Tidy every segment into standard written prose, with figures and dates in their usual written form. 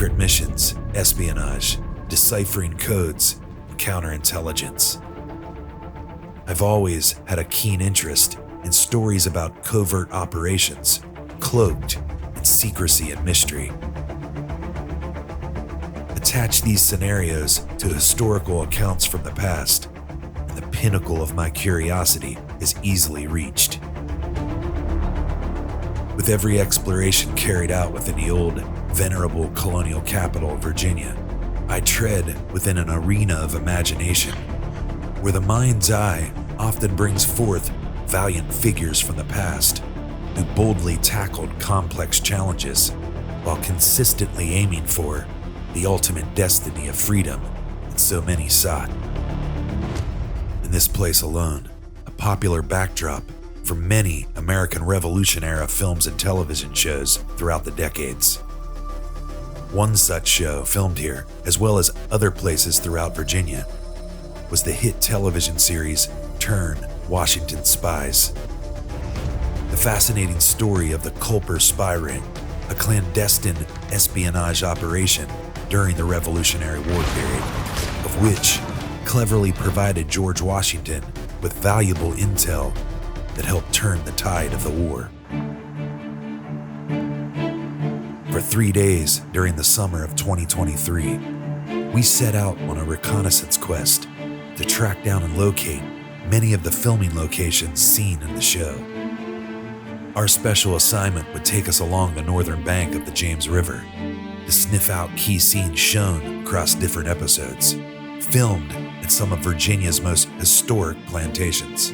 secret missions, espionage, deciphering codes, and counterintelligence. I've always had a keen interest in stories about covert operations, cloaked in secrecy and mystery. Attach these scenarios to historical accounts from the past, and the pinnacle of my curiosity is easily reached. With every exploration carried out within the old, venerable colonial capital of Virginia, I tread within an arena of imagination, where the mind's eye often brings forth valiant figures from the past who boldly tackled complex challenges while consistently aiming for the ultimate destiny of freedom that so many sought. In this place alone, a popular backdrop for many American Revolution-era films and television shows throughout the decades. One such show filmed here, as well as other places throughout Virginia, was the hit television series Turn, Washington Spies. The fascinating story of the Culper Spy Ring, a clandestine espionage operation during the Revolutionary War period, of which cleverly provided George Washington with valuable intel that helped turn the tide of the war. For 3 days during the summer of 2023, we set out on a reconnaissance quest to track down and locate many of the filming locations seen in the show. Our special assignment would take us along the northern bank of the James River to sniff out key scenes shown across different episodes, filmed at some of Virginia's most historic plantations.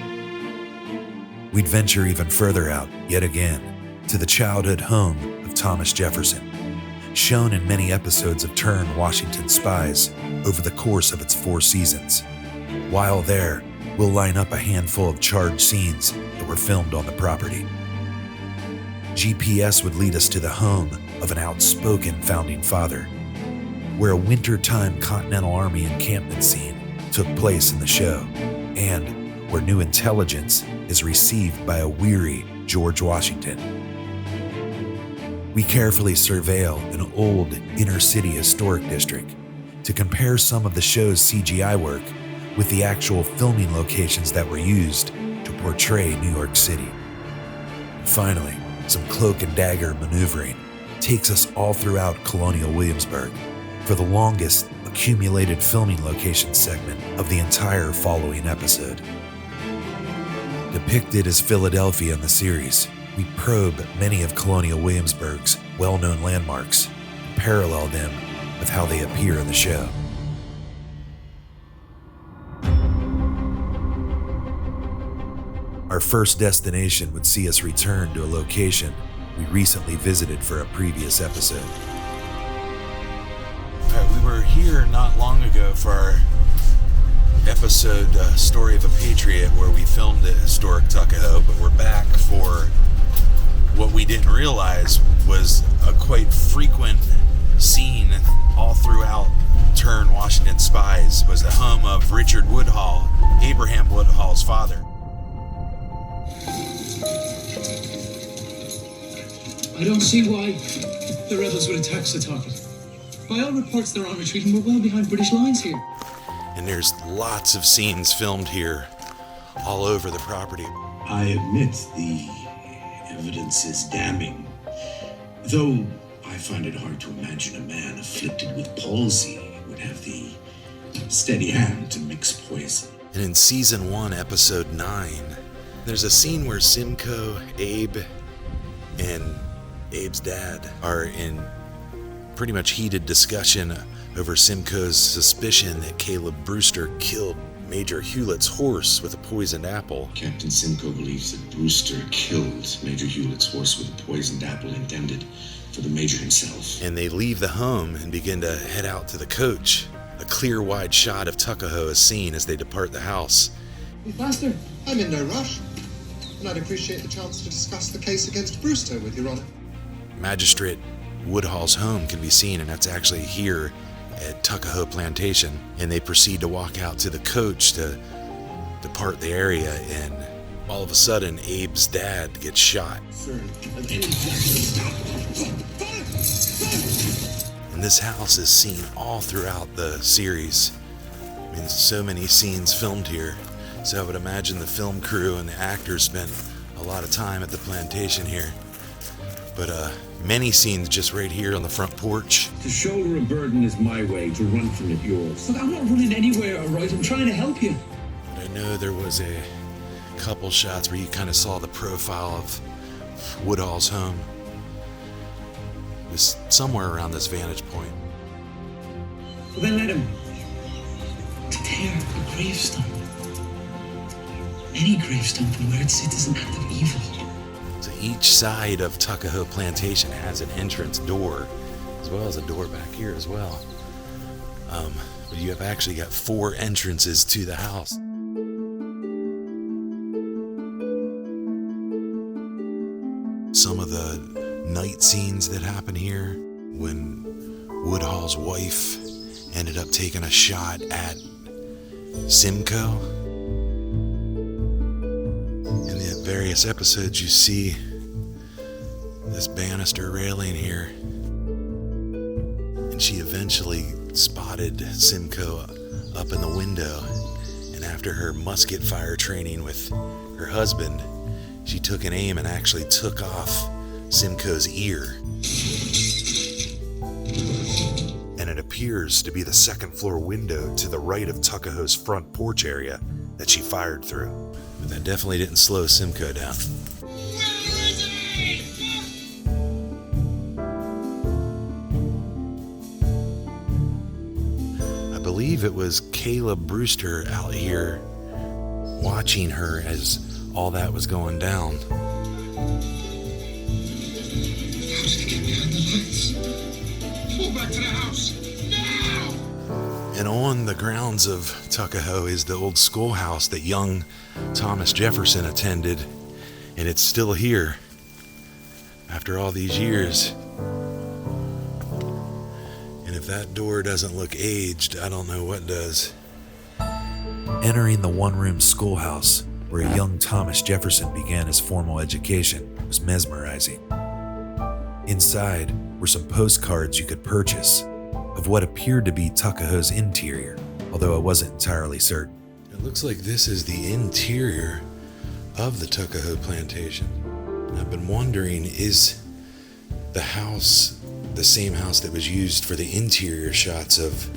We'd venture even further out, yet again, to the childhood home of Thomas Jefferson, shown in many episodes of Turn, Washington Spies over the course of its 4 seasons. While there, we'll line up a handful of charged scenes that were filmed on the property. GPS would lead us to the home of an outspoken founding father, where a wintertime Continental Army encampment scene took place in the show, and where new intelligence is received by a weary George Washington. We carefully surveil an old inner-city historic district to compare some of the show's CGI work with the actual filming locations that were used to portray New York City. And finally, some cloak and dagger maneuvering takes us all throughout Colonial Williamsburg for the longest accumulated filming location segment of the entire following episode. Depicted as Philadelphia in the series, we probe many of Colonial Williamsburg's well-known landmarks and parallel them with how they appear in the show. Our first destination would see us return to a location we recently visited for a previous episode. We were here not long ago for our episode Story of a Patriot, where we filmed at historic Tuckahoe, but we're back for what we didn't realize was a quite frequent scene all throughout Turn, Washington Spies, was the home of Richard Woodhull, Abraham Woodhull's father. I don't see why the rebels would attack Setauket. By all reports, they're on retreat and we're well behind British lines here. And there's lots of scenes filmed here all over the property. I admit the evidence is damning, though I find it hard to imagine a man afflicted with palsy would have the steady hand to mix poison. And in Season 1, Episode 9, there's a scene where Simcoe, Abe, and Abe's dad are in pretty much heated discussion over Simcoe's suspicion that Caleb Brewster killed Major Hewlett's horse with a poisoned apple. Captain Simcoe believes that Brewster killed Major Hewlett's horse with a poisoned apple intended for the Major himself. And they leave the home and begin to head out to the coach. A clear, wide shot of Tuckahoe is seen as they depart the house. Be faster. I'm in no rush, and I'd appreciate the chance to discuss the case against Brewster with Your Honor. Magistrate Woodhull's home can be seen, and that's actually here at Tuckahoe Plantation. And they proceed to walk out to the coach to depart the area, and all of a sudden, Abe's dad gets shot. And And this house is seen all throughout the series. I mean, so many scenes filmed here. So I would imagine the film crew and the actors spent a lot of time at the plantation here. But many scenes just right here on the front porch. To shoulder a burden is my way, to run from it yours. Look, I'm not running anywhere, all right? I'm trying to help you. But I know there was a couple shots where you kind of saw the profile of Woodhull's home. It was somewhere around this vantage point. Well, then let him tear a gravestone. Any gravestone from where it sits is an act of evil. So each side of Tuckahoe Plantation has an entrance door, as well as a door back here as well. But you have actually got 4 entrances to the house. Some of the night scenes that happen here, when Woodhull's wife ended up taking a shot at Simcoe. In the various episodes, you see this banister railing here, and she eventually spotted Simcoe up in the window, and after her musket fire training with her husband, she took an aim and actually took off Simcoe's ear. And it appears to be the second floor window to the right of Tuckahoe's front porch area that she fired through. But that definitely didn't slow Simcoe down. I believe it was Caleb Brewster out here watching her as all that was going down. Pull back to the house, now! And on the grounds of Tuckahoe is the old schoolhouse that young Thomas Jefferson attended, and it's still here after all these years. And if that door doesn't look aged, I don't know what does. Entering the one-room schoolhouse where young Thomas Jefferson began his formal education was mesmerizing. Inside were some postcards you could purchase of what appeared to be Tuckahoe's interior, although I wasn't entirely certain. It looks like this is the interior of the Tuckahoe Plantation. I've been wondering, is the house the same house that was used for the interior shots of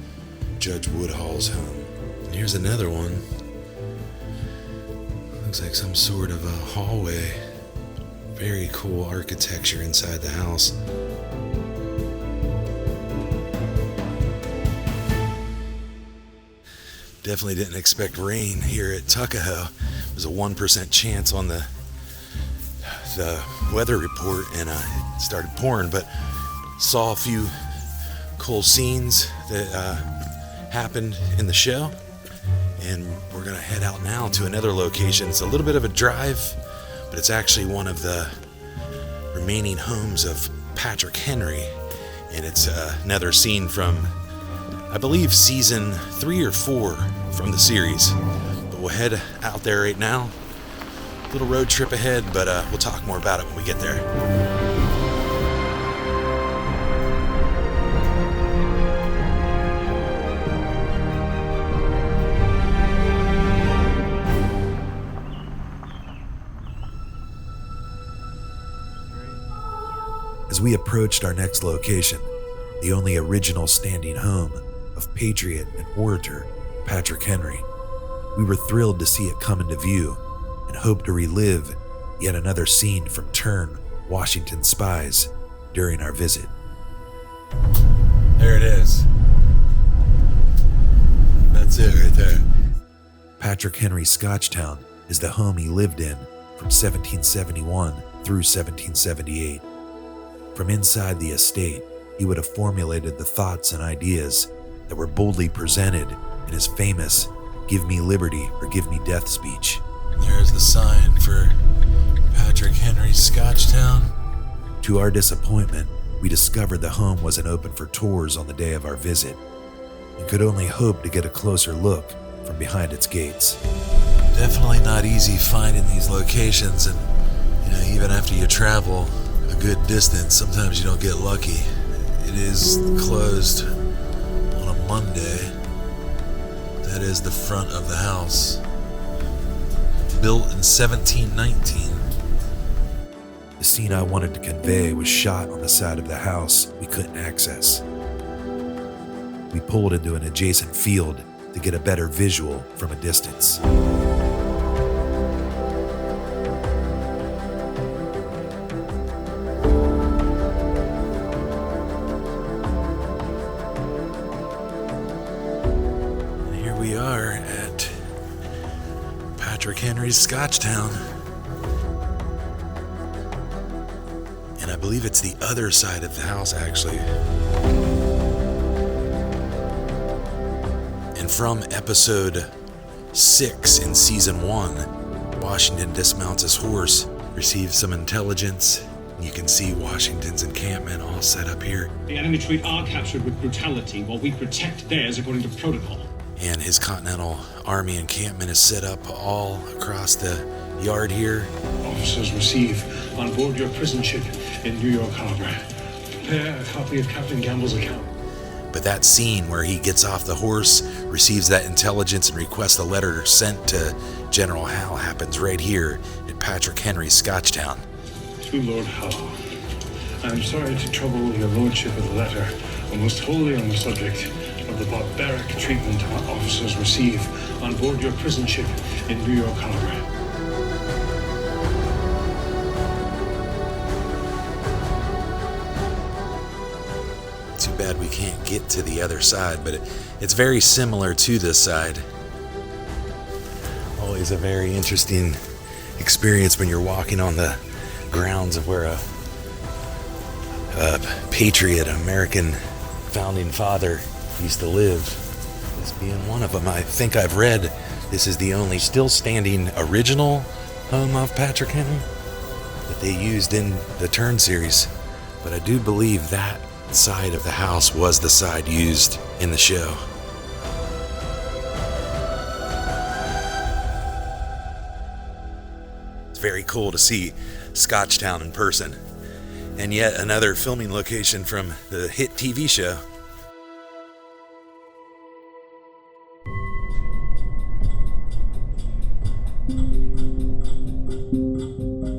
Judge Woodhull's home? And here's another one. Looks like some sort of a hallway. Very cool architecture inside the house. Definitely didn't expect rain here at Tuckahoe. It was a 1% chance on the weather report, and it started pouring, but saw a few cool scenes that happened in the show, and we're gonna head out now to another location. It's a little bit of a drive, but it's actually one of the remaining homes of Patrick Henry, and it's another scene from, I believe, season 3 or 4 from the series. But we'll head out there right now. Little road trip ahead, but we'll talk more about it when we get there. As we approached our next location, the only original standing home of patriot and orator Patrick Henry, we were thrilled to see it come into view and hoped to relive yet another scene from Turn Washington Spies during our visit. There it is. That's it right there. Patrick Henry's Scotchtown is the home he lived in from 1771 through 1778. From inside the estate, he would have formulated the thoughts and ideas that were boldly presented in his famous "Give me liberty or give me death" speech. There's the sign for Patrick Henry's Scotchtown. To our disappointment, we discovered the home wasn't open for tours on the day of our visit, and could only hope to get a closer look from behind its gates. Definitely not easy finding these locations, and even after you travel a good distance, sometimes you don't get lucky. It is closed on a Monday. That is the front of the house. Built in 1719. The scene I wanted to convey was shot on the side of the house we couldn't access. We pulled into an adjacent field to get a better visual from a distance. And here we are at Patrick Henry's Scotchtown. And I believe it's the other side of the house, actually. And from episode 6 in season 1, Washington dismounts his horse, receives some intelligence, and you can see Washington's encampment all set up here. The enemy treat our captured with brutality while we protect theirs according to protocol. And his Continental Army encampment is set up all across the yard here. Officers receive on board your prison ship in New York Harbor. Prepare a copy of Captain Gamble's account. But that scene where he gets off the horse, receives that intelligence, and requests a letter sent to General Howe happens right here at Patrick Henry's Scotchtown. To Lord Howe, I am sorry to trouble your lordship with a letter almost wholly on the subject of the barbaric treatment our officers receive on board your prison ship in New York Harbor. Too bad we can't get to the other side, but it's very similar to this side. Always a very interesting experience when you're walking on the grounds of where a patriot, American founding father used to live. This being one of them. I think I've read this is the only still standing original home of Patrick Henry that they used in the Turn series. But I do believe that side of the house was the side used in the show. It's very cool to see Scotchtown in person, and yet another filming location from the hit TV show.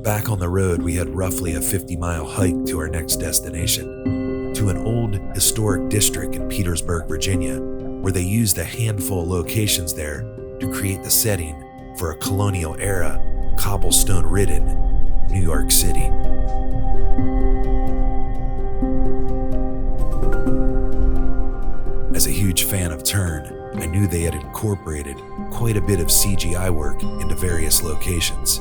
Back on the road, we had roughly a 50-mile hike to our next destination, to an old historic district in Petersburg, Virginia, where they used a handful of locations there to create the setting for a colonial era, cobblestone-ridden New York City. As a huge fan of Turn, I knew they had incorporated quite a bit of CGI work into various locations,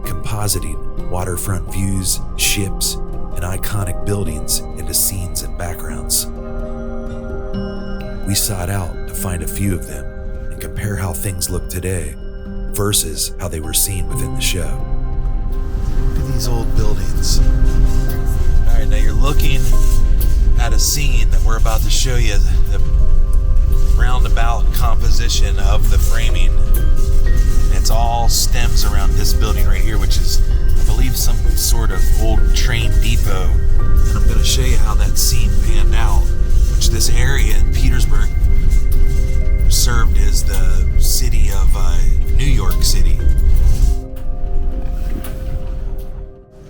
compositing waterfront views, ships, and iconic buildings into scenes and backgrounds. We sought out to find a few of them and compare how things look today versus how they were seen within the show. Look at these old buildings. All right, now you're looking at a scene that we're about to show you the roundabout composition of the framing. It's all stems around this building right here, which is, I believe, some sort of old train depot. And I'm going to show you how that scene panned out, which this area in Petersburg served as the city of New York City.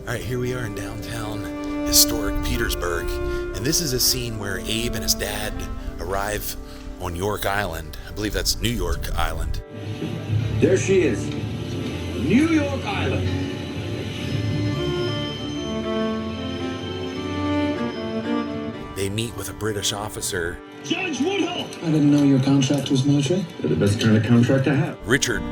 All right, here we are in downtown historic Petersburg, and this is a scene where Abe and his dad arrive on York Island. I believe that's New York Island. There she is. New York Island. They meet with a British officer, Judge Woodhull! I didn't know your contract was military. They're the best kind of contract I have. Richard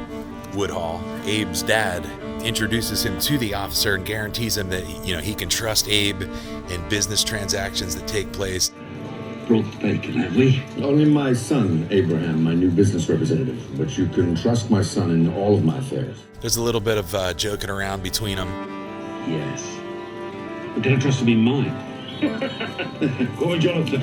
Woodhull, Abe's dad, introduces him to the officer and guarantees him that he can trust Abe in business transactions that take place. Broke bacon, have we? Only my son, Abraham, my new business representative. But you can trust my son in all of my affairs. There's a little bit of joking around between them. Yes. But can I trust to be mine? Go on, Jonathan.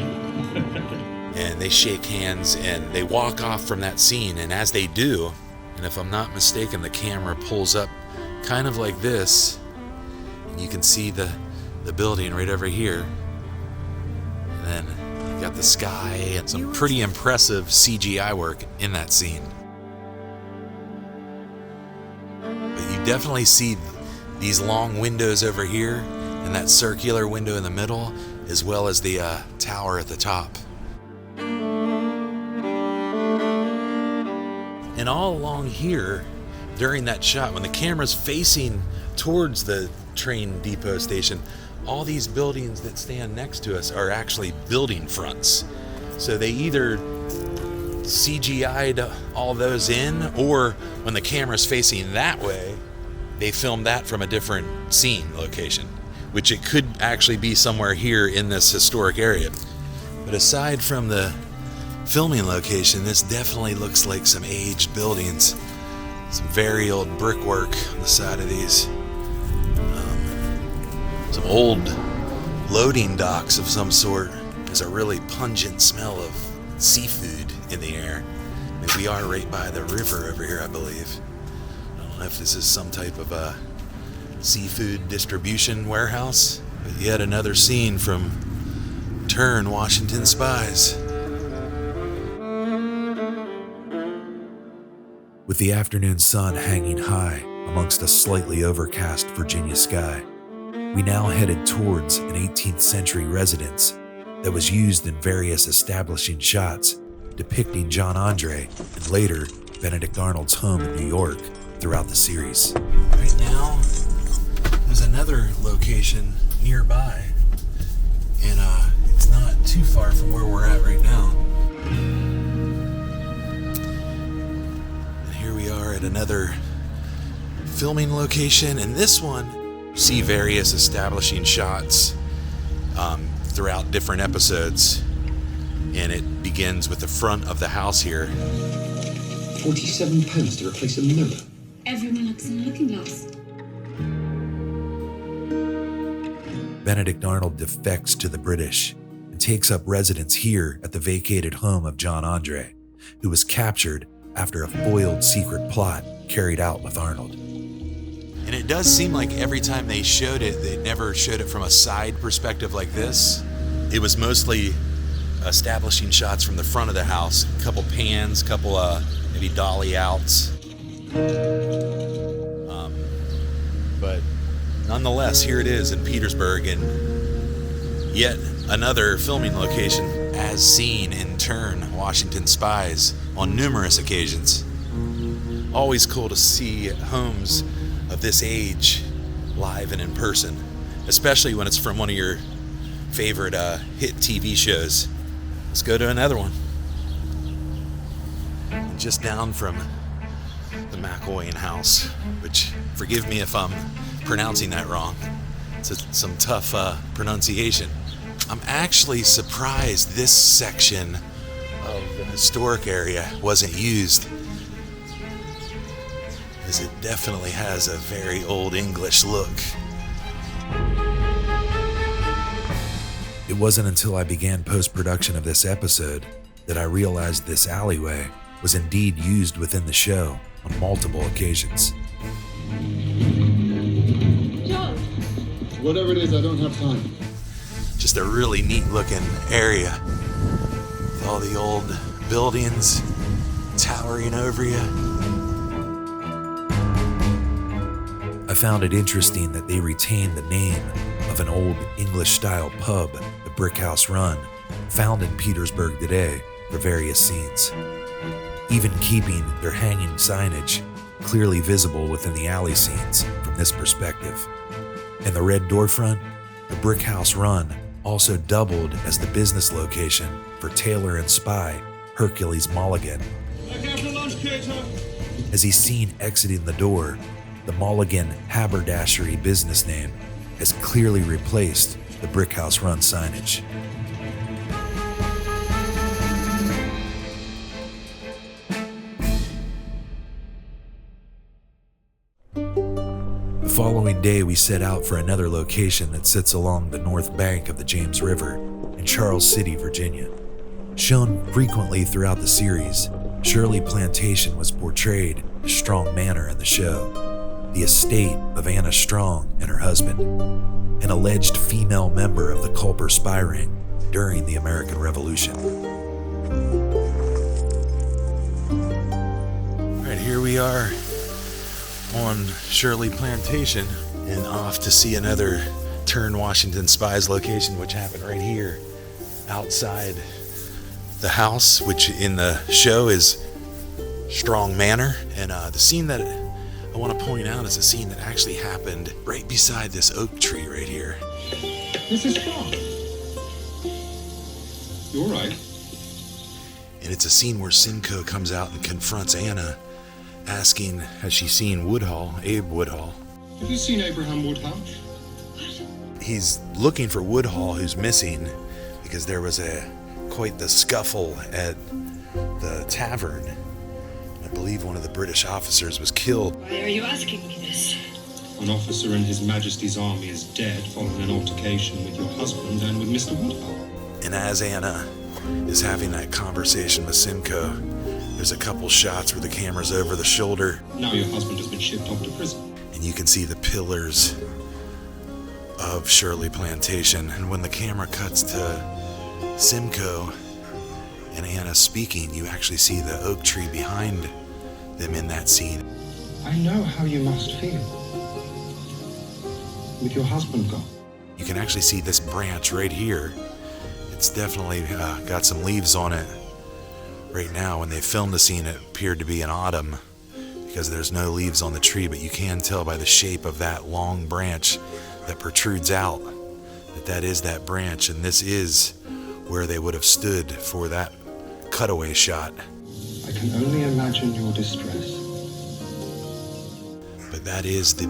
And they shake hands and they walk off from that scene. And as they do, and if I'm not mistaken, the camera pulls up kind of like this. And you can see the building right over here. got the sky and some pretty impressive CGI work in that scene. But you definitely see these long windows over here and that circular window in the middle, as well as the tower at the top. And all along here, during that shot, when the camera's facing towards the train depot station, all these buildings that stand next to us are actually building fronts. So they either CGI'd all those in, or when the camera's facing that way, they filmed that from a different scene location, which it could actually be somewhere here in this historic area. But aside from the filming location, this definitely looks like some aged buildings. Some very old brickwork on the side of these. Some old loading docks of some sort. There's a really pungent smell of seafood in the air. And we are right by the river over here, I believe. I don't know if this is some type of a seafood distribution warehouse. But yet another scene from Turn, Washington Spies. With the afternoon sun hanging high amongst a slightly overcast Virginia sky, we now headed towards an 18th century residence that was used in various establishing shots depicting John Andre and later Benedict Arnold's home in New York throughout the series. Right now, there's another location nearby, and it's not too far from where we're at right now. And here we are at another filming location, and this one, you see various establishing shots throughout different episodes, and it begins with the front of the house here. £47 to replace a mirror. Everyone looks in a looking glass. Benedict Arnold defects to the British and takes up residence here at the vacated home of John Andre, who was captured after a foiled secret plot carried out with Arnold. And it does seem like every time they showed it, they never showed it from a side perspective like this. It was mostly establishing shots from the front of the house, a couple pans, couple maybe dolly outs. But nonetheless, here it is in Petersburg, and yet another filming location as seen in Turn, Washington Spies on numerous occasions. Always cool to see homes of this age live and in person, especially when it's from one of your favorite hit TV shows. Let's go to another one. And just down from the McElwain house, which, forgive me if I'm pronouncing that wrong. It's some tough pronunciation. I'm actually surprised this section of the historic area wasn't used, as it definitely has a very old English look. It wasn't until I began post-production of this episode that I realized this alleyway was indeed used within the show on multiple occasions. John! Whatever it is, I don't have time. Just a really neat looking area with all the old buildings towering over you. I found it interesting that they retained the name of an old English-style pub, the Brick House Run, found in Petersburg today for various scenes, even keeping their hanging signage clearly visible within the alley scenes from this perspective. And the red door front, the Brick House Run, also doubled as the business location for tailor and spy Hercules Mulligan. As he's seen exiting the door, the Mulligan haberdashery business name has clearly replaced the Brick House Run signage. The following day, we set out for another location that sits along the north bank of the James River in Charles City, Virginia. Shown frequently throughout the series, Shirley Plantation was portrayed in a strong manner in the show. The estate of Anna Strong and her husband, an alleged female member of the Culper Spy Ring, during the American Revolution. All right, here we are on Shirley Plantation and off to see another Turn Washington Spies location, which happened right here outside the house, which in the show is Strong Manor. And the scene that I want to point out is a scene that actually happened right beside this oak tree right here. This is Strong. You all right? And it's a scene where Simcoe comes out and confronts Anna, asking, has she seen Woodhull, Abe Woodhull? Have you seen Abraham Woodhull? He's looking for Woodhull, who's missing, because there was quite the scuffle at the tavern. I believe one of the British officers was killed. Why are you asking me this? An officer in His Majesty's army is dead following an altercation with your husband and with Mr. Woodhull. And as Anna is having that conversation with Simcoe, there's a couple shots where the camera's over the shoulder. Now your husband has been shipped off to prison. And you can see the pillars of Shirley Plantation. And when the camera cuts to Simcoe and Anna speaking, you actually see the oak tree behind them in that scene. I know how you must feel with your husband gone. You can actually see this branch right here. It's definitely got some leaves on it right now. When they filmed the scene, it appeared to be in autumn because there's no leaves on the tree, but you can tell by the shape of that long branch that protrudes out that is that branch, and this is where they would have stood for that cutaway shot. I can only imagine your distress. But that is the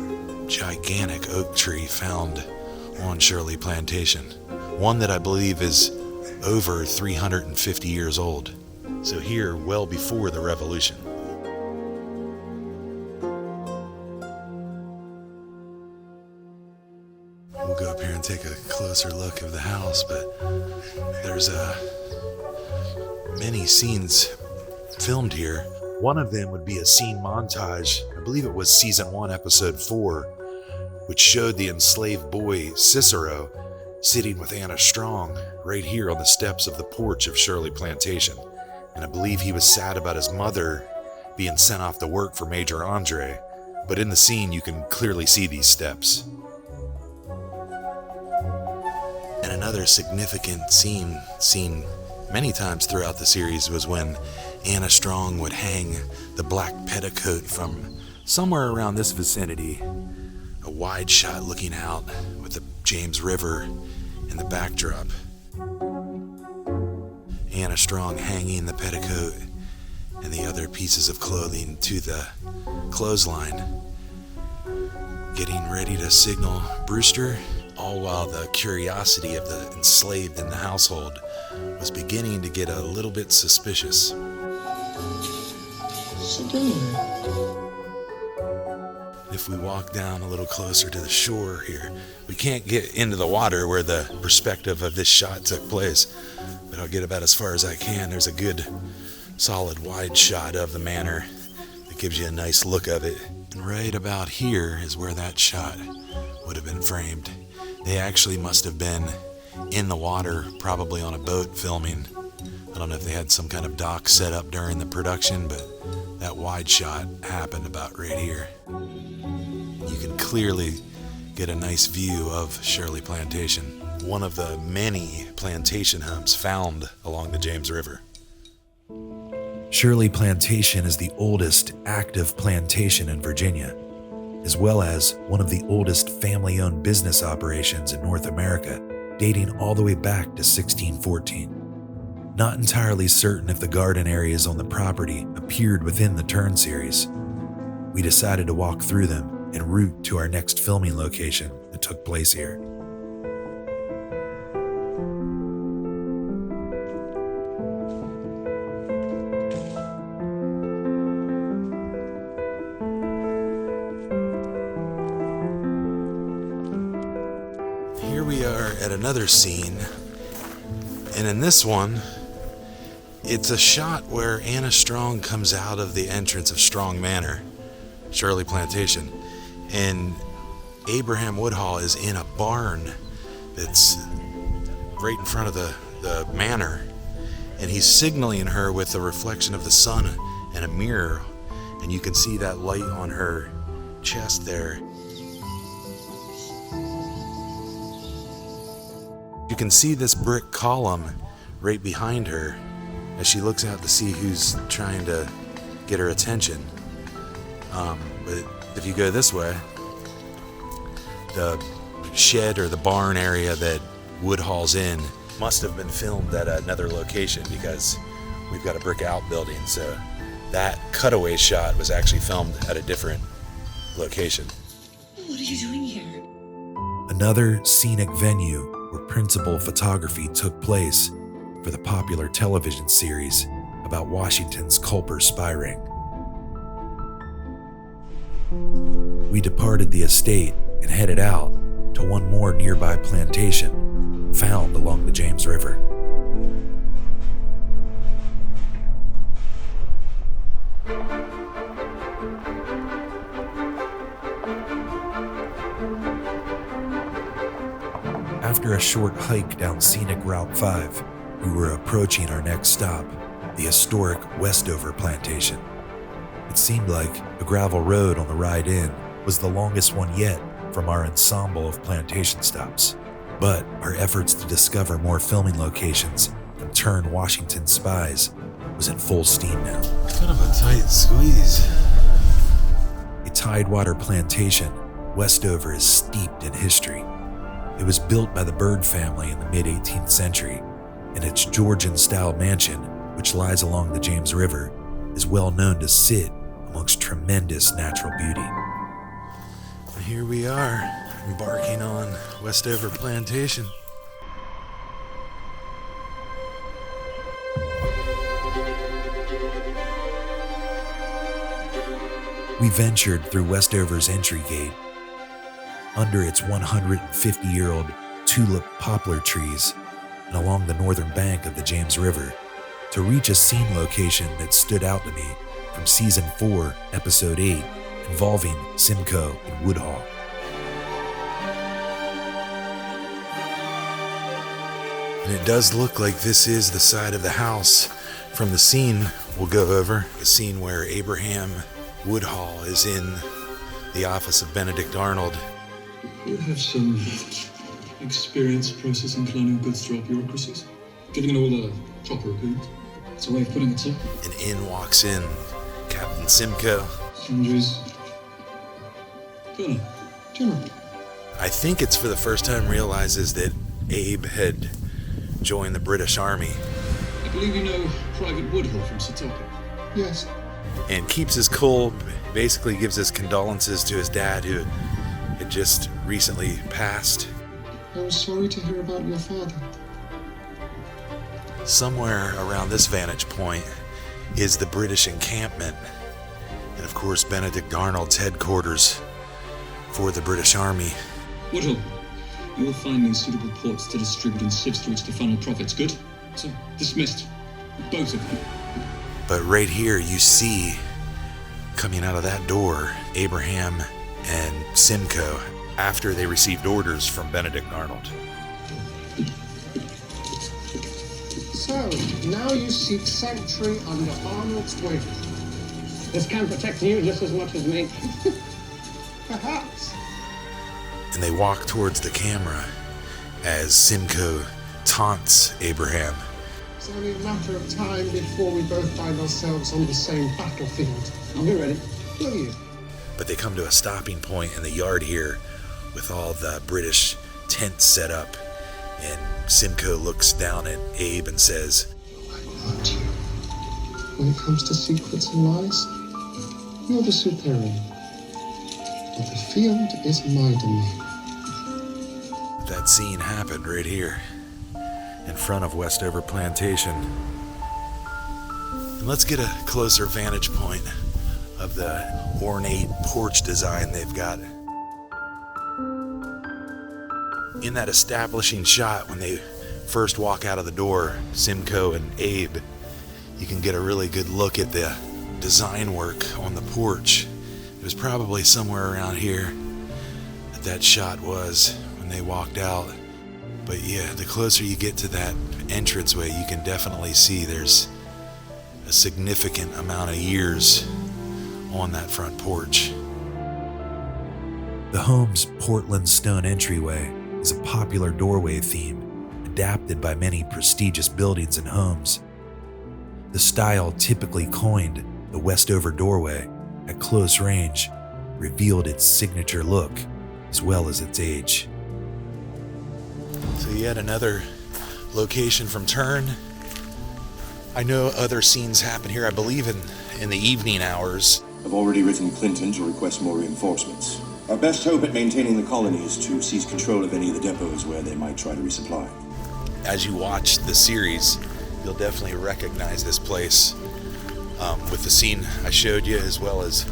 gigantic oak tree found on Shirley Plantation. One that I believe is over 350 years old. So here, well before the Revolution. We'll go up here and take a closer look of the house, but there's many scenes filmed here. One of them would be a scene montage. I believe it was season 1, episode 4, which showed the enslaved boy Cicero sitting with Anna Strong right here on the steps of the porch of Shirley Plantation. And I believe he was sad about his mother being sent off to work for Major Andre. But in the scene, you can clearly see these steps. And another significant scene seen many times throughout the series was when Anna Strong would hang the black petticoat from somewhere around this vicinity. A wide shot looking out with the James River in the backdrop. Anna Strong hanging the petticoat and the other pieces of clothing to the clothesline, getting ready to signal Brewster, all while the curiosity of the enslaved in the household was beginning to get a little bit suspicious. Sit down. If we walk down a little closer to the shore here, we can't get into the water where the perspective of this shot took place, but I'll get about as far as I can. There's a good, solid, wide shot of the manor that gives you a nice look of it. And right about here is where that shot would have been framed. They actually must have been in the water, probably on a boat filming. I don't know if they had some kind of dock set up during the production, but that wide shot happened about right here. You can clearly get a nice view of Shirley Plantation, one of the many plantation homes found along the James River. Shirley Plantation is the oldest active plantation in Virginia, as well as one of the oldest family-owned business operations in North America, dating all the way back to 1614. Not entirely certain if the garden areas on the property appeared within the Turn series. We decided to walk through them en route to our next filming location that took place here. Here we are at another scene, and in this one, it's a shot where Anna Strong comes out of the entrance of Strong Manor, Shirley Plantation, and Abraham Woodhull is in a barn that's right in front of the the manor, and he's signaling her with a reflection of the sun and a mirror, and you can see that light on her chest there. You can see this brick column right behind her as she looks out to see who's trying to get her attention. But if you go this way, the shed or the barn area that Woodhall's in must have been filmed at another location, because we've got a brick outbuilding, so that cutaway shot was actually filmed at a different location. What are you doing here? Another scenic venue where principal photography took place for the popular television series about Washington's Culper Spy Ring. We departed the estate and headed out to one more nearby plantation found along the James River. After a short hike down scenic Route 5, we were approaching our next stop, the historic Westover Plantation. It seemed like the gravel road on the ride in was the longest one yet from our ensemble of plantation stops. But our efforts to discover more filming locations and turn Washington spies was in full steam now. Kind of a tight squeeze. A tidewater plantation, Westover is steeped in history. It was built by the Byrd family in the mid-18th century, and its Georgian-style mansion, which lies along the James River, is well known to sit amongst tremendous natural beauty. And here we are, embarking on Westover Plantation. We ventured through Westover's entry gate, under its 150-year-old tulip poplar trees, and along the northern bank of the James River, to reach a scene location that stood out to me from Season 4, Episode 8, involving Simcoe and Woodhall. And it does look like this is the side of the house from the scene we'll go over. The scene where Abraham Woodhall is in the office of Benedict Arnold. You have some experience processing colonial goods through our bureaucracies. Giving it all a proper appearance. It's a way of putting it, sir. And in walks in Captain Simcoe. Sundries. General. I think it's for the first time realizes that Abe had joined the British Army. I believe you know Private Woodhall from Tuckahoe. Yes. And keeps his cool, basically gives his condolences to his dad, who had just recently passed. I was sorry to hear about your father. Somewhere around this vantage point is the British encampment, and of course Benedict Arnold's headquarters for the British Army. Woodhall, you will find me suitable ports to distribute in sieves through which to funnel profits. Good? So, dismissed. Both of you. But right here you see, coming out of that door, Abraham and Simcoe, after they received orders from Benedict Arnold. So, now you seek sanctuary under Arnold's wing. This can protect you just as much as me. Perhaps. And they walk towards the camera as Simcoe taunts Abraham. It's only a matter of time before we both find ourselves on the same battlefield. I'll be ready. Will you? But they come to a stopping point in the yard here with all the British tents set up. And Simcoe looks down at Abe and says, I want you. When it comes to secrets and lies, you're the superior. But the field is my domain. That scene happened right here in front of Westover Plantation. And let's get a closer vantage point of the ornate porch design they've got. In that establishing shot when they first walk out of the door, Simcoe and Abe, you can get a really good look at the design work on the porch. It was probably somewhere around here that shot was when they walked out. But yeah, the closer you get to that entranceway, you can definitely see there's a significant amount of years on that front porch. The home's Portland stone entryway is a popular doorway theme adapted by many prestigious buildings and homes. The style typically coined the Westover doorway at close range revealed its signature look as well as its age. So yet another location from Turn. I know other scenes happen here, I believe in the evening hours. I've already written Clinton to request more reinforcements. Our best hope at maintaining the colony is to seize control of any of the depots where they might try to resupply. As you watch the series, you'll definitely recognize this place with the scene I showed you, as well as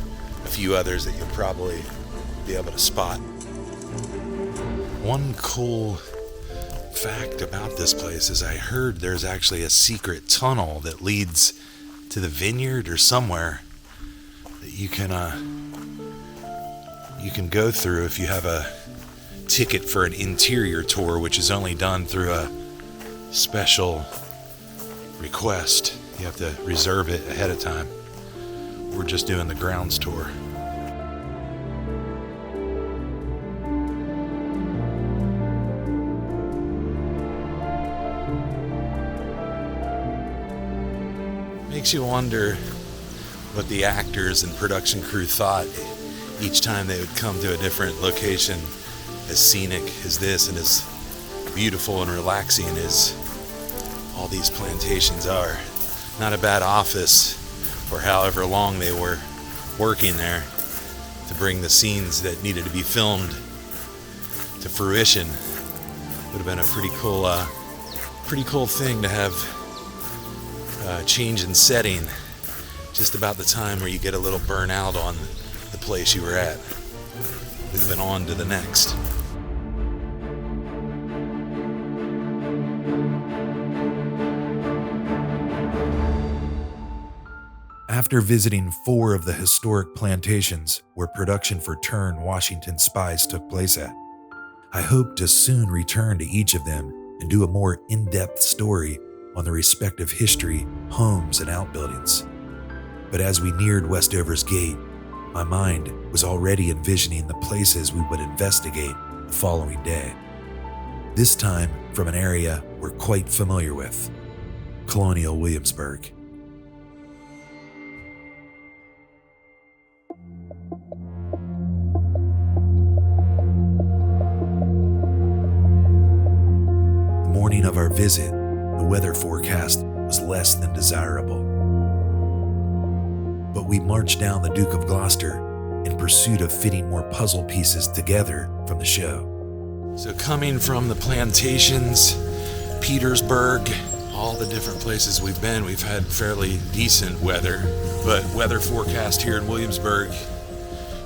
a few others that you'll probably be able to spot. One cool fact about this place is I heard there's actually a secret tunnel that leads to the vineyard or somewhere that you can go through if you have a ticket for an interior tour, which is only done through a special request. You have to reserve it ahead of time. We're just doing the grounds tour. Makes you wonder what the actors and production crew thought each time they would come to a different location, as scenic as this and as beautiful and relaxing as all these plantations are. Not a bad office for however long they were working there to bring the scenes that needed to be filmed to fruition. Would have been a pretty cool thing to have change in setting just about the time where you get a little burnout on the place you were at, moving on to the next. After visiting 4 of the historic plantations where production for Turn Washington Spies took place at, I hope to soon return to each of them and do a more in-depth story on the respective history, homes, and outbuildings. But as we neared Westover's gate, my mind was already envisioning the places we would investigate the following day. This time from an area we're quite familiar with, Colonial Williamsburg. The morning of our visit, the weather forecast was less than desirable. But we marched down the Duke of Gloucester in pursuit of fitting more puzzle pieces together from the show. So coming from the plantations, Petersburg, all the different places we've been, we've had fairly decent weather. But weather forecast here in Williamsburg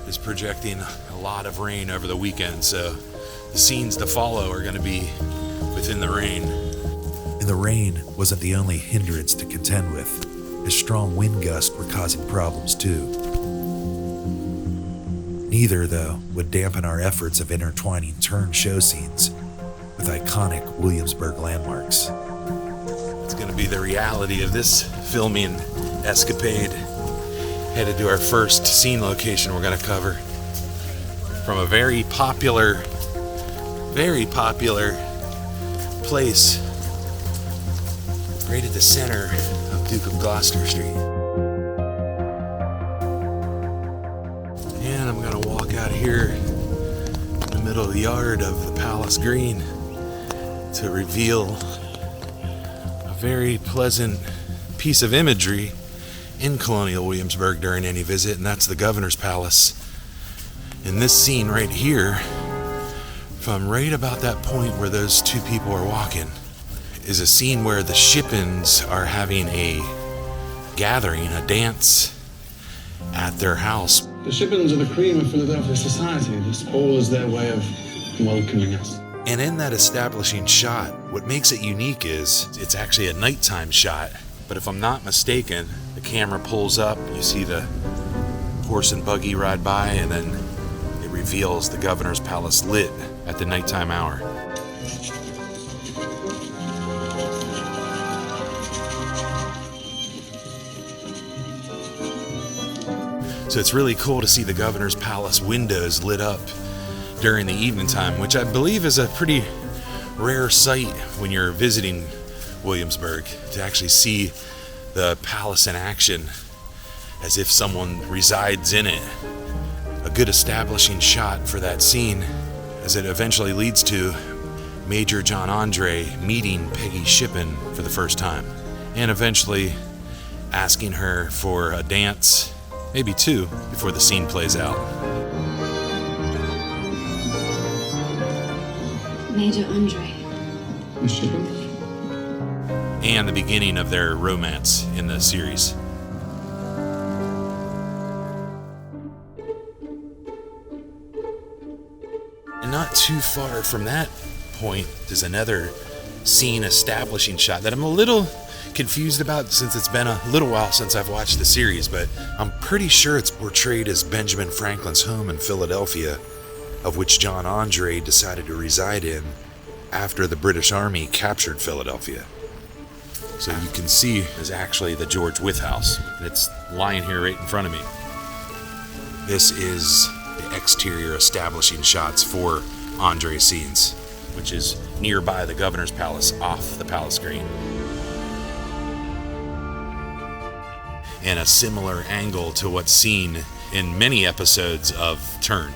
is projecting a lot of rain over the weekend. So the scenes to follow are going to be within the rain. And the rain wasn't the only hindrance to contend with, as strong wind gusts were causing problems too. Neither, though, would dampen our efforts of intertwining Turn show scenes with iconic Williamsburg landmarks. It's going to be the reality of this filming escapade. Headed to our first scene location we're going to cover from a very popular place right at the center of Duke of Gloucester Street. And I'm gonna walk out here in the middle of the yard of the Palace Green to reveal a very pleasant piece of imagery in Colonial Williamsburg during any visit, and that's the Governor's Palace. In this scene right here, from right about that point where those two people are walking, is a scene where the Shippens are having a gathering, a dance at their house. The Shippens are the cream of Philadelphia society. This all is their way of welcoming us. And in that establishing shot, what makes it unique is it's actually a nighttime shot. But if I'm not mistaken, the camera pulls up, you see the horse and buggy ride by, and then it reveals the Governor's Palace lit at the nighttime hour. So it's really cool to see the governor's palace windows lit up during the evening time, which I believe is a pretty rare sight when you're visiting Williamsburg, to actually see the palace in action as if someone resides in it. A good establishing shot for that scene, as it eventually leads to Major John Andre meeting Peggy Shippen for the first time, and eventually asking her for a dance, maybe two, before the scene plays out. Major Andre. Miss Shippen? And the beginning of their romance in the series. And not too far from that point, there's another scene establishing shot that I'm a little confused about, since it's been a little while since I've watched the series, but I'm pretty sure it's portrayed as Benjamin Franklin's home in Philadelphia, of which John Andre decided to reside in after the British Army captured Philadelphia. So you can see is actually the George Wythe house, and it's lying here right in front of me. This is the exterior establishing shots for Andre's scenes, which is nearby the governor's palace off the palace green. And a similar angle to what's seen in many episodes of Turn.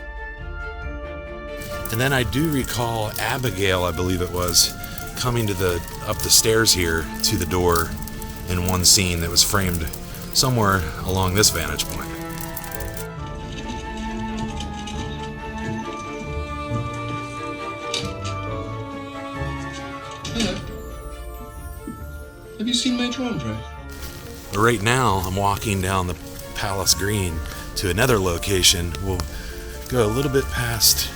And then I do recall Abigail, I believe it was, coming up the stairs here to the door in one scene that was framed somewhere along this vantage point. Hello. Have you seen Major Andre? But right now, I'm walking down the Palace Green to another location. We'll go a little bit past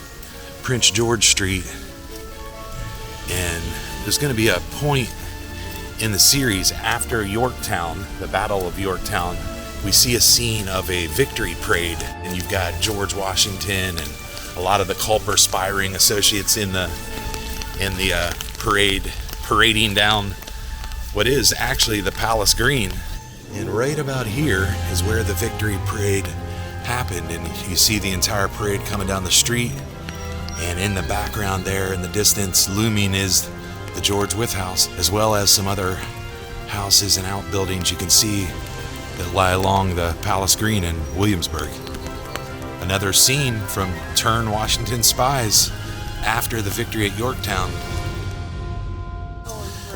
Prince George Street, and there's going to be a point in the series after Yorktown, the Battle of Yorktown. We see a scene of a victory parade, and you've got George Washington and a lot of the Culper Spy Ring associates in the parade, parading down what is actually the Palace Green. And right about here is where the victory parade happened, and you see the entire parade coming down the street, and in the background there in the distance looming is the George Wythe house, as well as some other houses and outbuildings you can see that lie along the Palace Green in Williamsburg. Another scene from Turn Washington Spies after the victory at Yorktown.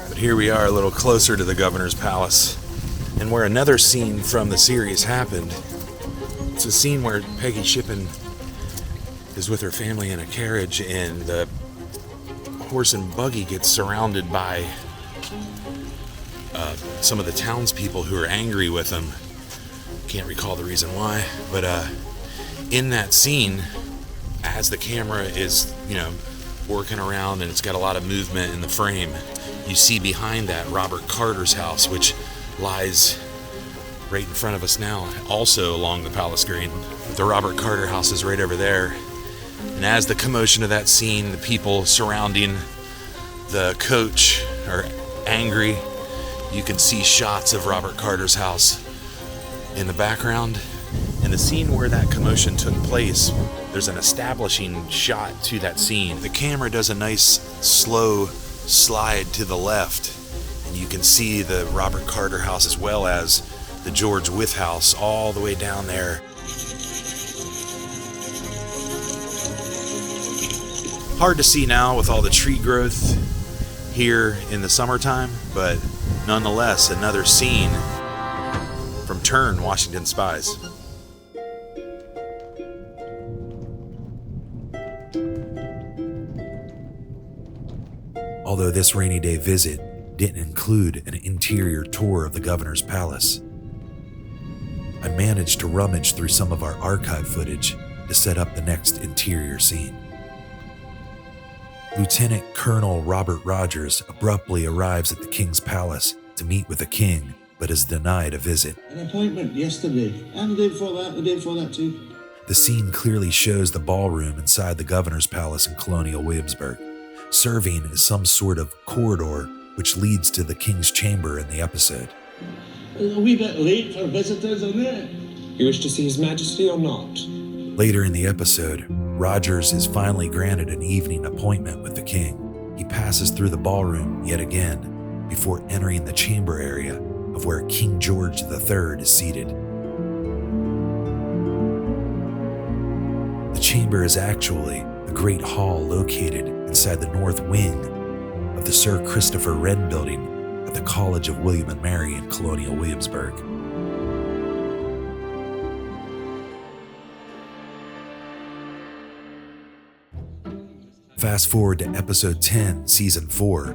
But here we are a little closer to the governor's palace, and where another scene from the series happened. It's a scene where Peggy Shippen is with her family in a carriage, and the horse and buggy gets surrounded by some of the townspeople who are angry with them. Can't recall the reason why, but in that scene, as the camera is, working around and it's got a lot of movement in the frame, you see behind that Robert Carter's house, which lies right in front of us now, also along the Palace Green. The Robert Carter house is right over there. And as the commotion of that scene, the people surrounding the coach are angry, you can see shots of Robert Carter's house in the background. In the scene where that commotion took place, there's an establishing shot to that scene. The camera does a nice slow slide to the left, and you can see the Robert Carter house as well as the George Wythe house all the way down there. Hard to see now with all the tree growth here in the summertime, but nonetheless, another scene from Turn Washington Spies. Although this rainy day visit didn't include an interior tour of the governor's palace, I managed to rummage through some of our archive footage to set up the next interior scene. Lieutenant Colonel Robert Rogers abruptly arrives at the king's palace to meet with the king, but is denied a visit. An appointment yesterday, and the day before that too. The scene clearly shows the ballroom inside the governor's palace in Colonial Williamsburg, serving as some sort of corridor which leads to the king's chamber in the episode. A wee bit late for visitors, isn't it? You wish to see His Majesty or not? Later in the episode, Rogers is finally granted an evening appointment with the king. He passes through the ballroom yet again before entering the chamber area of where King George III is seated. The chamber is actually the Great Hall located inside the north wing of the Sir Christopher Wren building at the College of William and Mary in Colonial Williamsburg. Fast forward to episode 10, season 4,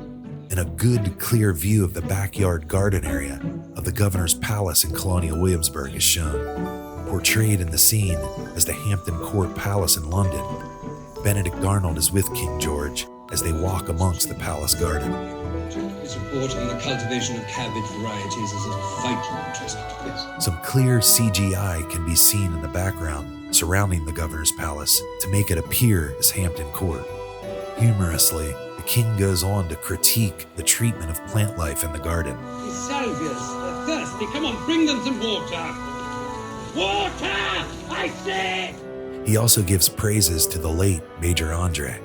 and a good, clear view of the backyard garden area of the governor's palace in Colonial Williamsburg is shown. Portrayed in the scene as the Hampton Court Palace in London, Benedict Arnold is with King George as they walk amongst the palace garden. His report on the cultivation of cabbage varieties is of vital interest. Yes. Some clear CGI can be seen in the background surrounding the governor's palace to make it appear as Hampton Court. Humorously, the king goes on to critique the treatment of plant life in the garden. Salvias, they're thirsty. Come on, bring them some water. Water! I say! He also gives praises to the late Major Andre,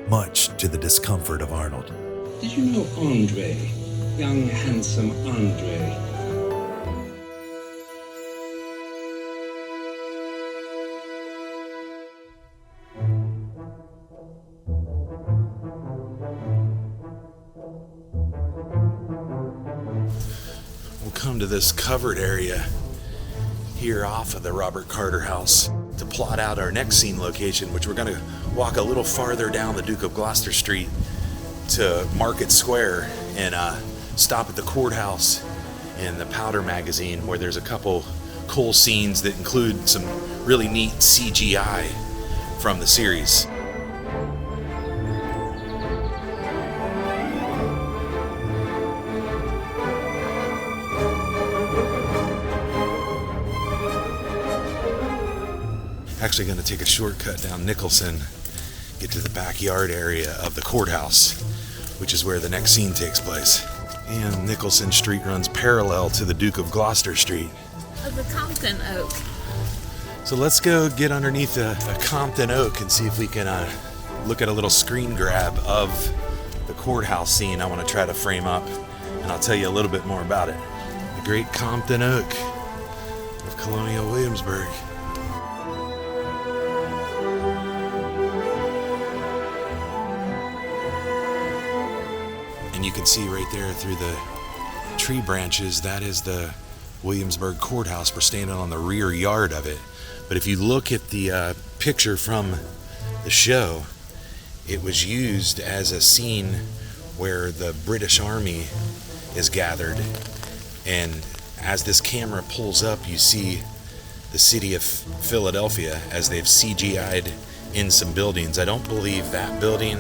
much to the discomfort of Arnold. Did you know Andre? Young, handsome Andre. We'll come to this covered area here off of the Robert Carter house to plot out our next scene location, which we're going to walk a little farther down the Duke of Gloucester Street to Market Square and stop at the courthouse and the Powder magazine, where there's a couple cool scenes that include some really neat CGI from the series. Actually going to take a shortcut down Nicholson, get to the backyard area of the courthouse, which is where the next scene takes place. And Nicholson Street runs parallel to the Duke of Gloucester Street. Of the Compton Oak. So let's go get underneath a Compton Oak and see if we can look at a little screen grab of the courthouse scene I want to try to frame up, and I'll tell you a little bit more about it. The great Compton Oak of Colonial Williamsburg. And you can see right there through the tree branches, that is the Williamsburg courthouse. We're standing on the rear yard of it. But if you look at the picture from the show, it was used as a scene where the British Army is gathered. And as this camera pulls up, you see the city of Philadelphia as they've CGI'd in some buildings. I don't believe that building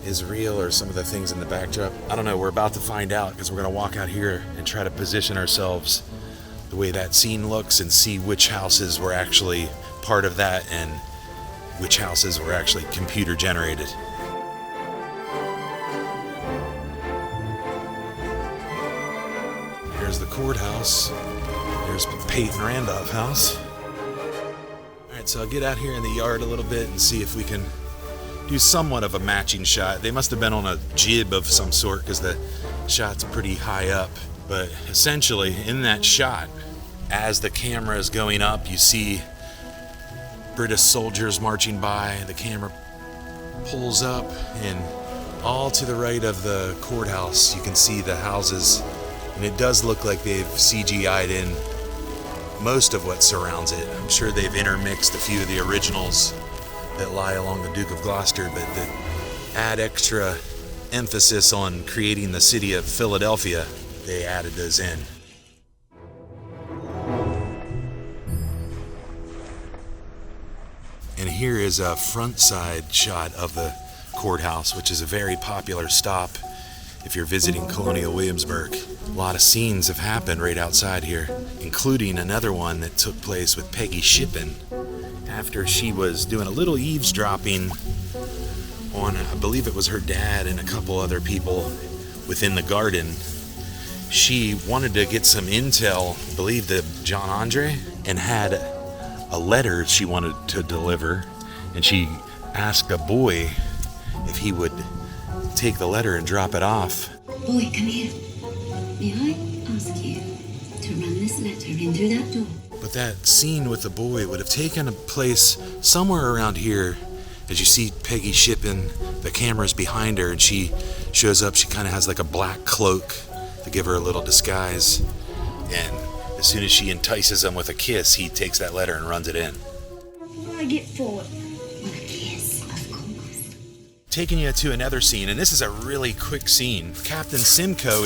is real, or some of the things in the backdrop. I don't know, we're about to find out, because we're going to walk out here and try to position ourselves the way that scene looks and see which houses were actually part of that and which houses were actually computer generated. Here's the courthouse. Here's Peyton Randolph house. Alright, so I'll get out here in the yard a little bit and see if we can do somewhat of a matching shot. They must have been on a jib of some sort, because the shot's pretty high up. But essentially, in that shot, as the camera is going up, you see British soldiers marching by. The camera pulls up, and all to the right of the courthouse, you can see the houses. And it does look like they've CGI'd in most of what surrounds it. I'm sure they've intermixed a few of the originals that lie along the Duke of Gloucester, but that add extra emphasis on creating the city of Philadelphia, they added those in. And here is a front side shot of the courthouse, which is a very popular stop if you're visiting Colonial Williamsburg. A lot of scenes have happened right outside here, including another one that took place with Peggy Shippen after she was doing a little eavesdropping on, I believe it was her dad and a couple other people within the garden. she wanted to get some intel, I believe the John Andre, and had a letter she wanted to deliver, and she asked a boy if he would take the letter and drop it off. Boy, come here. May I ask you to run this letter in through that door? But that scene with the boy would have taken place somewhere around here. As you see Peggy Shippen, the camera's behind her, and she shows up. She kind of has like a black cloak to give her a little disguise. And as soon as she entices him with a kiss, he takes that letter and runs it in. What do I get for it? With a kiss, of course. Taking you to another scene, and this is a really quick scene. Captain Simcoe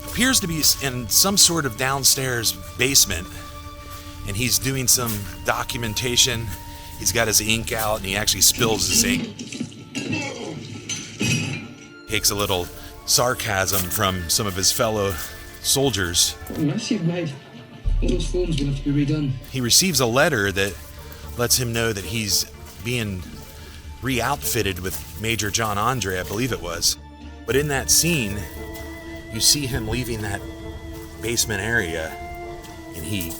appears to be in some sort of downstairs basement, and he's doing some documentation. He's got his ink out, and he actually spills his ink. Takes a little sarcasm from some of his fellow soldiers. What a mess you've made. All those forms will have to be redone. He receives a letter that lets him know that he's being re-outfitted with Major John Andre, I believe it was. But in that scene, you see him leaving that basement area, and he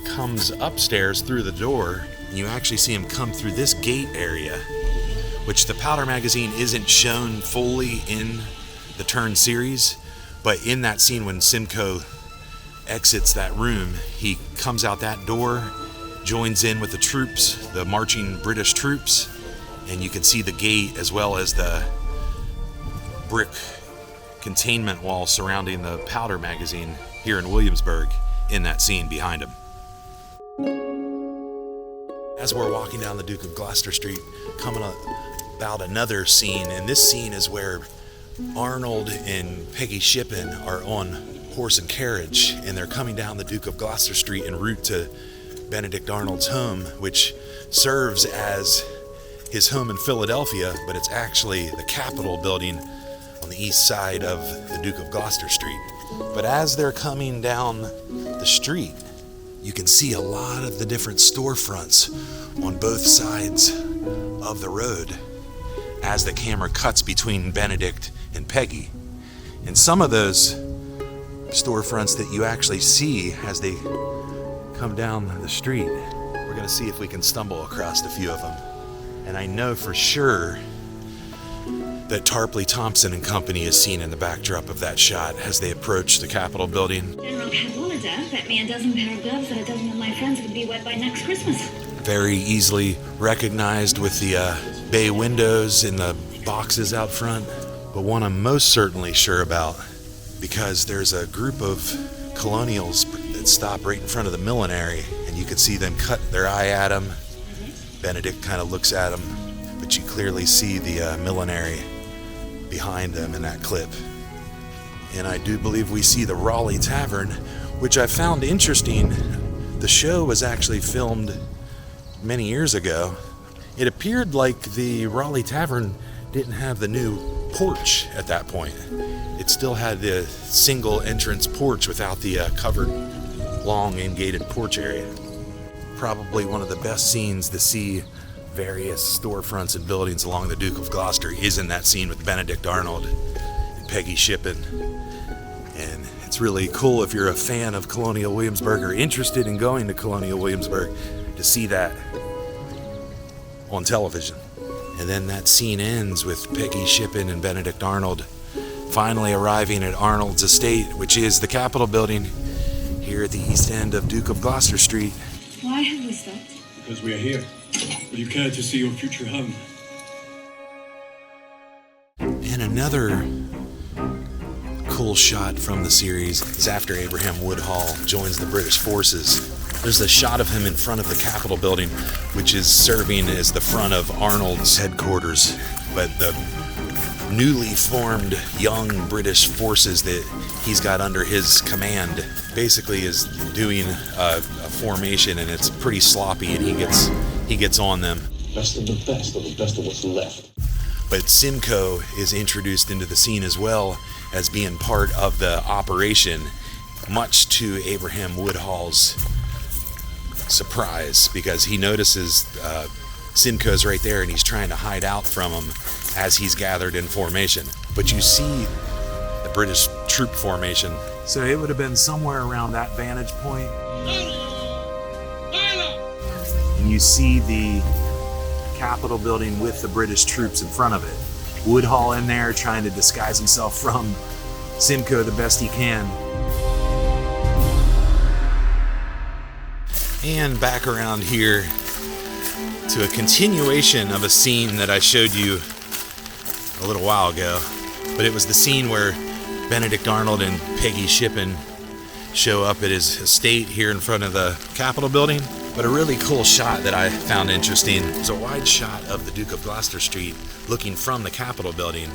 comes upstairs through the door, and you actually see him come through this gate area, which the Powder magazine isn't shown fully in the Turn series, but in that scene when Simcoe exits that room, he comes out that door, joins in with the troops, the marching British troops, and you can see the gate as well as the brick containment wall surrounding the Powder magazine here in Williamsburg in that scene behind him. As we're walking down the Duke of Gloucester Street, coming about another scene, and this scene is where Arnold and Peggy Shippen are on horse and carriage, and they're coming down the Duke of Gloucester Street en route to Benedict Arnold's home, which serves as his home in Philadelphia, but it's actually the Capitol building on the east side of the Duke of Gloucester Street. But as they're coming down the street, you can see a lot of the different storefronts on both sides of the road as the camera cuts between Benedict and Peggy. And some of those storefronts that you actually see as they come down the street, we're going to see if we can stumble across a few of them. And I know for sure that Tarpley, Thompson and Company is seen in the backdrop of that shot as they approach the Capitol building. General Cadwallader bet me a dozen pair of gloves that a dozen of my friends would be wet by next Christmas. Very easily recognized with the bay windows and the boxes out front. But one I'm most certainly sure about, because there's a group of Colonials that stop right in front of the millinery, and you can see them cut their eye at him. Benedict kind of looks at him, but you clearly see the millinery behind them in that clip. And I do believe we see the Raleigh Tavern, which I found interesting. The show was actually filmed many years ago. It appeared like the Raleigh Tavern didn't have the new porch at that point. It still had the single entrance porch without the covered long and gated porch area. Probably one of the best scenes to see various storefronts and buildings along the Duke of Gloucester is in that scene with Benedict Arnold and Peggy Shippen. And it's really cool if you're a fan of Colonial Williamsburg or interested in going to Colonial Williamsburg to see that on television. And then that scene ends with Peggy Shippen and Benedict Arnold finally arriving at Arnold's estate, which is the Capitol building here at the east end of Duke of Gloucester Street. Why have we stopped? Because we are here. Would you care to see your future home? And another cool shot from the series is after Abraham Woodhull joins the British forces. There's a shot of him in front of the Capitol building, which is serving as the front of Arnold's headquarters. But the newly formed young British forces that he's got under his command basically is doing a formation, and it's pretty sloppy, and he gets on them. Best of the best of the best of what's left. But Simcoe is introduced into the scene as well as being part of the operation, much to Abraham Woodhull's surprise, because he notices Simcoe's right there and he's trying to hide out from him as he's gathered in formation. But you see the British troop formation. So it would have been somewhere around that vantage point. And you see the Capitol building with the British troops in front of it. Woodhull in there trying to disguise himself from Simcoe the best he can. And back around here to a continuation of a scene that I showed you a little while ago. But it was the scene where Benedict Arnold and Peggy Shippen show up at his estate here in front of the Capitol building. But a really cool shot that I found interesting is a wide shot of the Duke of Gloucester Street looking from the Capitol building.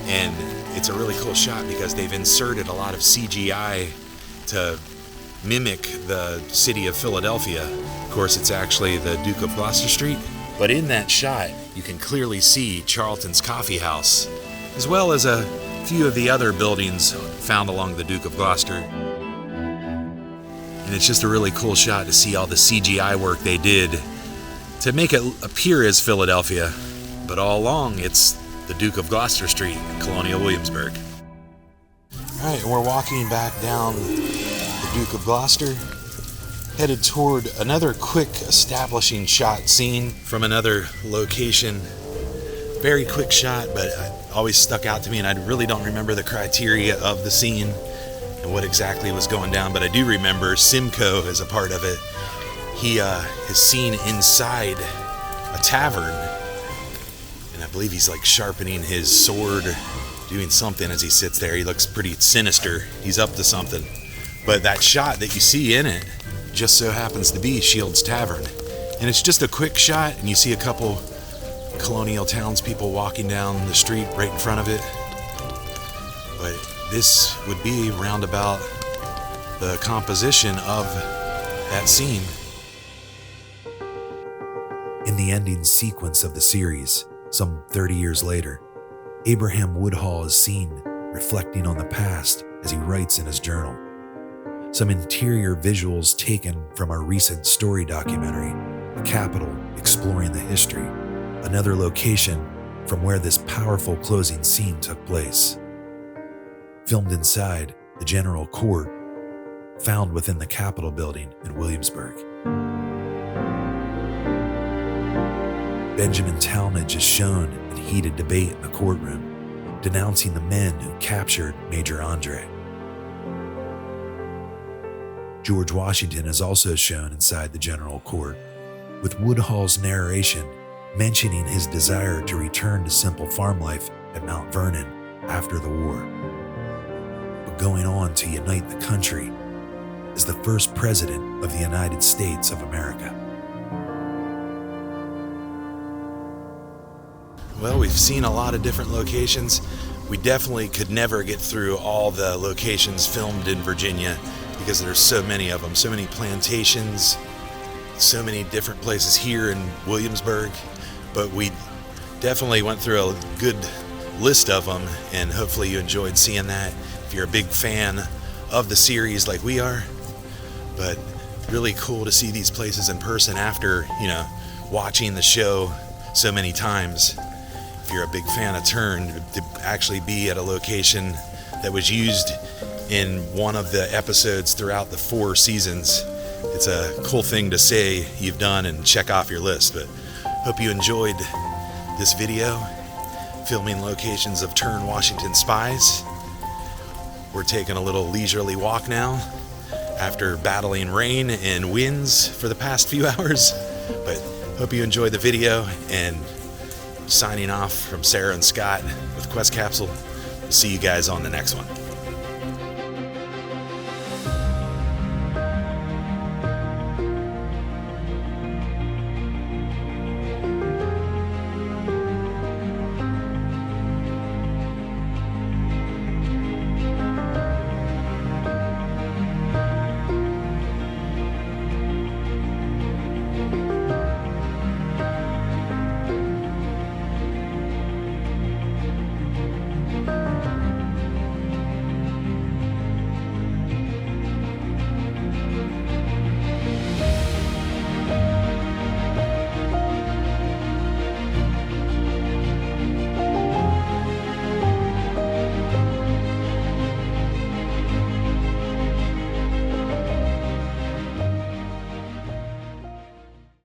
And it's a really cool shot because they've inserted a lot of CGI to mimic the city of Philadelphia. Of course, it's actually the Duke of Gloucester Street. But in that shot, you can clearly see Charlton's Coffee House, as well as a few of the other buildings found along the Duke of Gloucester. And it's just a really cool shot to see all the CGI work they did to make it appear as Philadelphia. But all along, it's the Duke of Gloucester Street in Colonial Williamsburg. All right, we're walking back down the Duke of Gloucester, headed toward another quick establishing shot scene from another location. Very quick shot, but it always stuck out to me, and I really don't remember the criteria of the scene and what exactly was going down, but I do remember Simcoe as a part of it. He is seen inside a tavern, and I believe he's like sharpening his sword, doing something as he sits there. He looks pretty sinister. He's up to something. But that shot that you see in it just so happens to be Shield's Tavern. And it's just a quick shot, and you see a couple colonial townspeople walking down the street right in front of it. But this would be roundabout the composition of that scene. In the ending sequence of the series, some 30 years later, Abraham Woodhull is seen reflecting on the past as he writes in his journal. Some interior visuals taken from a recent story documentary, The Capitol Exploring the History, another location from where this powerful closing scene took place. Filmed inside the General Court, found within the Capitol building in Williamsburg. Benjamin Talmadge is shown in heated debate in the courtroom, denouncing the men who captured Major Andre. George Washington is also shown inside the General Court, with Woodhull's narration mentioning his desire to return to simple farm life at Mount Vernon after the war, but going on to unite the country as the first president of the United States of America. Well, we've seen a lot of different locations. We definitely could never get through all the locations filmed in Virginia because there's so many of them, so many plantations, so many different places here in Williamsburg. But we definitely went through a good list of them, and hopefully you enjoyed seeing that if you're a big fan of the series like we are. But really cool to see these places in person after, watching the show so many times. If you're a big fan of Turn, to actually be at a location that was used in one of the episodes throughout the 4 seasons, it's a cool thing to say you've done and check off your list. But hope you enjoyed this video, filming locations of Turn Washington Spies. We're taking a little leisurely walk now after battling rain and winds for the past few hours. But hope you enjoyed the video, and signing off from Sarah and Scott with Quest Capsule. We'll see you guys on the next one.